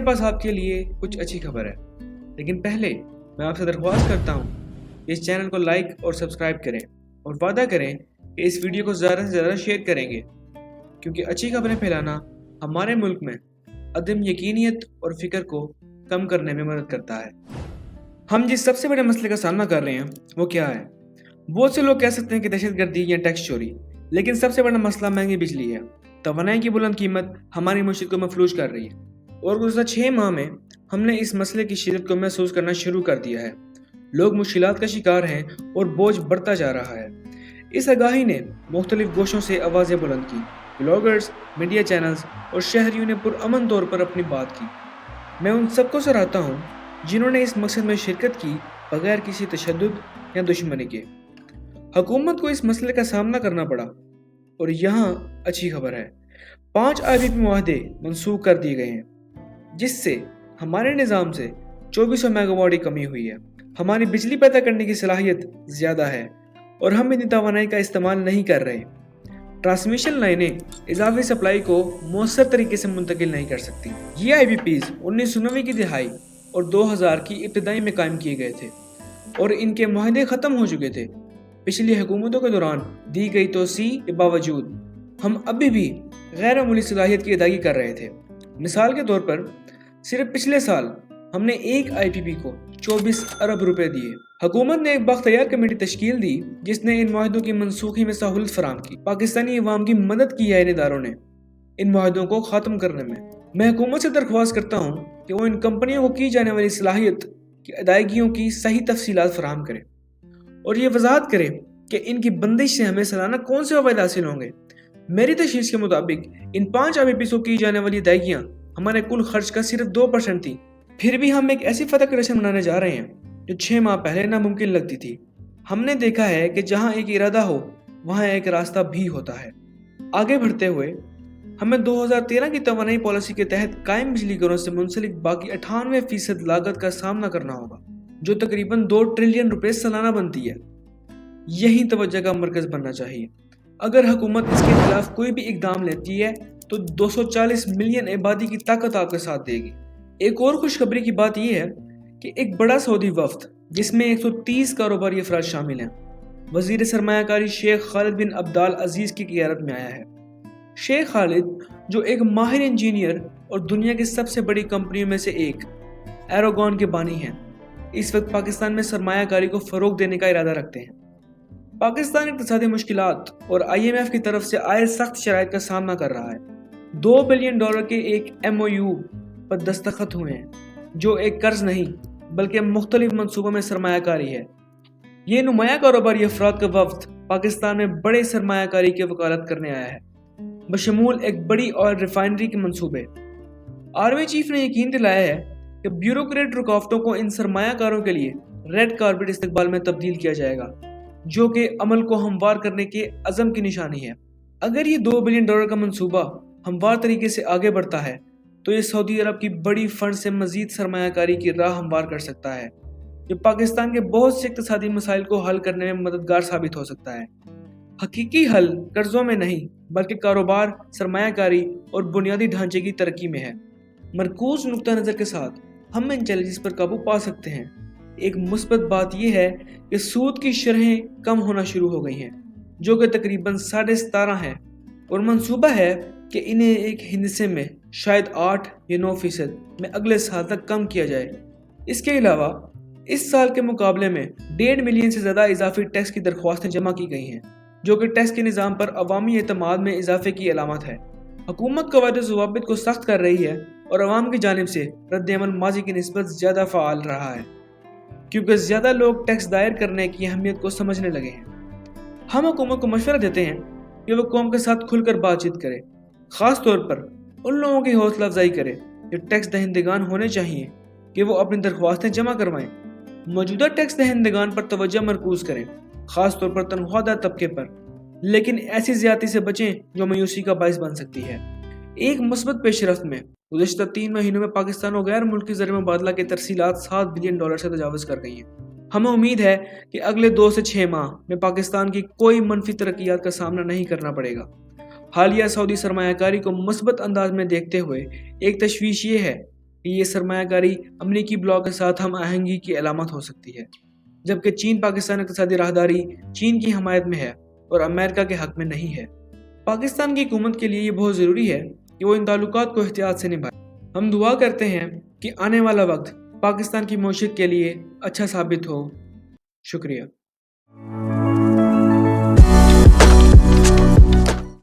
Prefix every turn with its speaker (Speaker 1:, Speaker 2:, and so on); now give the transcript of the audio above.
Speaker 1: पास आपके लिए कुछ अच्छी खबर है, लेकिन पहले मैं आपसे दरख्वास्त करता हूँ कि इस चैनल को लाइक और सब्सक्राइब करें और वादा करें कि इस वीडियो को ज़्यादा से ज़्यादा शेयर करेंगे, क्योंकि अच्छी खबरें फैलाना हमारे मुल्क में अदम यकीनियत और फिक्र को कम करने में मदद करता है। हम जिस सबसे बड़े मसले का सामना कर रहे हैं वो क्या है? बहुत से लोग कह सकते हैं कि दहशतगर्दी या टैक्स चोरी, लेकिन सबसे बड़ा मसला महंगी बिजली है। तवानाई की बुलंद कीमत हमारी मुश्किल को मफलूज कर रही है और गुज़श्ता 6 माह में हमने इस मसले की शिद्दत को महसूस करना शुरू कर दिया है। लोग मुश्किलात का शिकार हैं और बोझ बढ़ता जा रहा है। इस आगाही ने मुख्तलिफ गोशों से आवाज़ें बुलंद की। ब्लॉगर्स, मीडिया चैनल्स और शहरियों ने पुरअमन तौर पर अपनी बात की। मैं उन सबको सराहता हूँ जिन्होंने इस मकसद में शिरकत की बगैर किसी तशद्दुद या दुश्मनी के। हुकूमत को इस मसले का सामना करना पड़ा और यहाँ अच्छी खबर है, 5 IPP मुआहदे मनसूख कर दिए गए हैं, जिससे हमारे निज़ाम से 2400 मेगावाट की कमी हुई है। हमारी बिजली पैदा करने की सलाहियत ज़्यादा है और हम इतनी तवानाई का इस्तेमाल नहीं कर रहे। ट्रांसमिशन लाइनें इजाफी सप्लाई को मौसर तरीके से मुंतकिल नहीं कर सकती। ये IPPs 1990 की दिहाई और 2000 की इब्तिदाई में कायम किए गए थे और इनके मुआहदे ख़त्म हो चुके थे। पिछली हुकूमतों के दौरान दी गई तोसी के बावजूद हम अभी भी गैर मामूली सलाहियत की अदायगी कर रहे थे। मिसाल के तौर पर सिर्फ पिछले साल हमने एक IPP को 24 अरब रुपए दिए। हुकूमत ने एक बाख्तियार कमेटी तश्कील दी जिसने इन मुआहदों की मनसूखी में सहूलत फराहम की। पाकिस्तानी अवाम की मदद की है इन इदारों ने इन मुआहदों को ख़त्म करने में। मैं हुकूमत से दरख्वास्त करता हूँ कि वो इन कंपनियों को की जाने वाली सलाहियत की अदायगियों की सही तफसीलात फराहम करे और ये वजाहत करे कि इनकी बंदिश से हमें सालाना कौन से फ़वाइद हासिल होंगे। मेरी तशख़ीस के मुताबिक इन 5 IPPs को की जाने वाली अदायगियाँ हमारे कुल खर्च का सिर्फ 2% थी। फिर भी हम एक ऐसी फतह की रस्म मनाने जा रहे हैं जो 6 माह पहले नामुमकिन लगती थी। हमने देखा है कि जहाँ एक इरादा हो वहाँ एक रास्ता भी होता है। आगे बढ़ते हुए हमें 2013 की तवानाई पॉलिसी के तहत कायम बिजली घरों से मुंसलिक बाकी 98% लागत का सामना करना होगा, जो तकरीबन 2 ट्रिलियन रुपए सालाना बनती है। यही तवज्जो का मरकज़ बनना चाहिए। अगर हुकूमत इसके खिलाफ कोई भी इकदाम लेती है तो 240 मिलियन आबादी की ताकत आपके साथ देगी। एक और खुशखबरी की बात यह है कि एक बड़ा सऊदी वफ्द जिसमें 130 कारोबारी अफराद शामिल हैं, वजीर सरमायाकारी शेख खालिद बिन अब्दाल अजीज़ की क़ियादत में आया है। शेख खालिद, जो एक माहिर इंजीनियर और दुनिया की सबसे बड़ी कंपनियों में से एक एरोगॉन के बानी हैं, इस वक्त पाकिस्तान में सरमायाकारी को फ़रोग़ देने का इरादा रखते हैं। पाकिस्तान इक़्तिसादी मुश्किलात और IMF की तरफ से आए सख्त शराइत का सामना कर रहा है। $2 बिलियन के एक MOU पर दस्तखत हुए हैं, जो एक कर्ज नहीं बल्कि मुख्तलिफ मनसूबों में सरमायाकारी है। ये नुमाया कारोबारी अफराद का वफ्द पाकिस्तान में बड़े सरमायाकारी की वकालत करने आया है, बशमूल एक बड़ी ऑयल रिफाइनरी के मनसूबे। आर्मी चीफ ने यकीन दिलाया है कि ब्यूरोक्रेट रुकावटों को इन सरमायाकारों के लिए रेड कारपेट इस्तकबाल में तब्दील किया जाएगा, जो कि अमल को हमवार करने के अज़म की निशानी है। अगर ये $2 बिलियन का मंसूबा हमवार तरीके से आगे बढ़ता है तो ये सऊदी अरब की बड़ी फंड से मजीद सरमायाकारी की राह हमवार कर सकता है, जो पाकिस्तान के बहुत से इक़्तिसादी मसाइल को हल करने में मददगार साबित हो सकता है। हकीकी हल कर्जों में नहीं बल्कि कारोबार, सरमायाकारी और बुनियादी ढांचे की तरक्की में है। मरकूज़ नुक्ता नज़र के साथ हम इन चैलेंजेस पर काबू पा सकते हैं। एक मुस्बत बात यह है कि सूद की शरहें कम होना शुरू हो गई हैं, जो कि तकरीबन 17.5 है, और मंसूबा है कि इन्हें एक हिस्से में शायद 8 या 9% में अगले साल तक कम किया जाए। इसके अलावा इस साल के मुकाबले में 1.5 मिलियन से ज़्यादा इजाफी टैक्स की दरख्वास्तें जमा की गई हैं, जो कि टैक्स के निज़ाम पर अवामी एतमाद में इजाफे की अलामत है। हुकूमत कवायद व ज़वाबित को सख्त कर रही है और अवाम की जानिब से रद्द-ए-अमल माजी की निस्बत ज़्यादा फ़ाल रहा है, क्योंकि ज़्यादा लोग टैक्स दायर करने की अहमियत को समझने लगे हैं। हम हुकूमत को मशवरा देते हैं कि वो कौम के साथ खुलकर बातचीत करे, ख़ास तौर पर उन लोगों की हौसला अफजाई करे जो टैक्स दहिंदगान होने चाहिए कि वो अपनी दरख्वास्तें जमा करवाएं। मौजूदा टैक्स दहिंदगान पर तवज्जो मरकूज़ करें, ख़ास तौर पर तनख्वाहदार तबके पर, लेकिन ऐसी ज़्यादती से बचें जो मायूसी का बाइस बन सकती है। एक मुस्बत पेशरफ्त में गुज़श्ता 3 महीनों में पाकिस्तान और गैर मुल्की ज़र मुबादला की तरसीलात $7 बिलियन से तजावज़ कर गई हैं। हमें उम्मीद है कि अगले 2 से 6 माह में पाकिस्तान की कोई मनफी तरक्कियात का सामना नहीं करना पड़ेगा। हालिया सऊदी सरमायाकारी को मुस्बत अंदाज में देखते हुए एक तशवीश ये है کہ یہ سرمایہ کاری امریکی بلاک کے ساتھ ہم آہنگی کی علامت ہو سکتی ہے، جبکہ چین پاکستان اقتصادی راہداری چین کی حمایت میں ہے اور امریکہ کے حق میں نہیں ہے۔ پاکستان کی حکومت کے لیے یہ بہت ضروری ہے کہ وہ ان تعلقات کو احتیاط سے نبھائے۔ ہم دعا کرتے ہیں کہ آنے والا وقت پاکستان کی معیشت کے لیے اچھا ثابت ہو۔ شکریہ۔